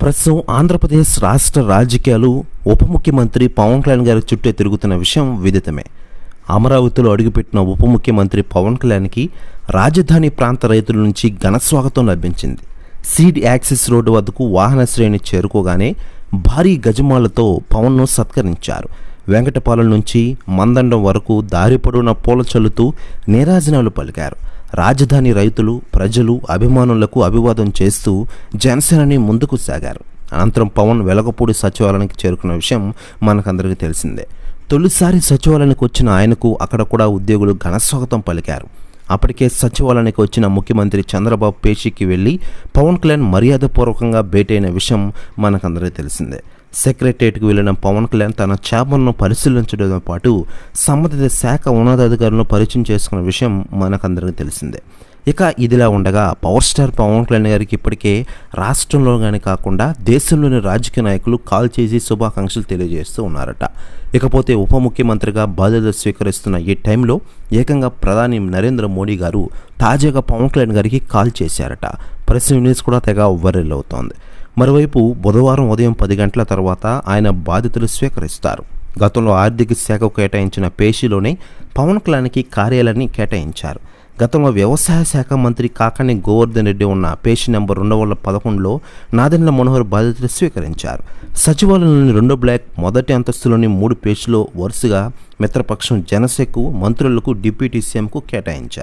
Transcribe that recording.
ప్రస్తుతం ఆంధ్రప్రదేశ్ రాష్ట్ర రాజకీయాలు ఉప ముఖ్యమంత్రి పవన్ కళ్యాణ్ గారి చుట్టే తిరుగుతున్న విషయం విదితమే. అమరావతిలో అడుగుపెట్టిన ఉప ముఖ్యమంత్రి పవన్ కళ్యాణ్కి రాజధాని ప్రాంత రైతుల నుంచి ఘనస్వాగతం లభించింది. సీడ్ యాక్సిస్ రోడ్డు వద్దకు వాహన శ్రేణి చేరుకోగానే భారీ గజమాలతో పవన్ను సత్కరించారు. వెంకటపాలెం నుంచి మందండం వరకు దారి పొడవునా పూల చల్లుతూ నీరాజనాలు పలికారు. రాజధాని రైతులు, ప్రజలు, అభిమానులకు అభివాదం చేస్తూ జనసేనని ముందుకు సాగారు. అనంతరం పవన్ వెలగపూడి సచివాలయానికి చేరుకున్న విషయం మనకందరికీ తెలిసిందే. తొలిసారి సచివాలయానికి వచ్చిన ఆయనకు అక్కడ కూడా ఉద్యోగులు ఘనస్వాగతం పలికారు. అప్పటికే సచివాలయానికి వచ్చిన ముఖ్యమంత్రి చంద్రబాబు పేషీకి వెళ్ళి పవన్ కళ్యాణ్ మర్యాదపూర్వకంగా భేటైన విషయం మనకందరికీ తెలిసిందే. సెక్రటరియట్కి వెళ్ళిన పవన్ కళ్యాణ్ తన చేపలను పరిశీలించడంతో పాటు సంబంధిత శాఖ ఉన్నతాధికారులను పరిచయం చేసుకున్న విషయం మనకందరికీ తెలిసిందే. ఇక ఇదిలా ఉండగా పవర్ స్టార్ పవన్ కళ్యాణ్ గారికి ఇప్పటికే రాష్ట్రంలో కానీ కాకుండా దేశంలోని రాజకీయ నాయకులు కాల్ చేసి శుభాకాంక్షలు తెలియజేస్తూ ఉన్నారట. ఇకపోతే ఉప ముఖ్యమంత్రిగా బాధ్యతలు స్వీకరిస్తున్న ఈ టైంలో ఏకంగా ప్రధాని నరేంద్ర మోడీ గారు తాజాగా పవన్ కళ్యాణ్ గారికి కాల్ చేశారట. ప్రెస్ న్యూస్ కూడా తెగ వైరల్ అవుతోంది. మరోవైపు బుధవారం ఉదయం 10 గంటల తర్వాత ఆయన బాధ్యతలు స్వీకరిస్తారు. గతంలో ఆర్థిక శాఖకు కేటాయించిన పేషీలోనే పవన్ కళ్యాణ్కి కార్యాలయాన్ని కేటాయించారు. గతంలో వ్యవసాయ శాఖ మంత్రి కాకాని గోవర్ధన్ రెడ్డి ఉన్న పేషీ నెంబర్ 2011లో నాదెండ్ల మనోహర్ బాధ్యతలు స్వీకరించారు. సచివాలయంలోని 2 బ్లాక్ మొదటి అంతస్తులోని 3 పేషీలో వరుసగా మిత్రపక్షం జనసేనకు, మంత్రులకు, డిప్యూటీ సీఎంకు కేటాయించారు.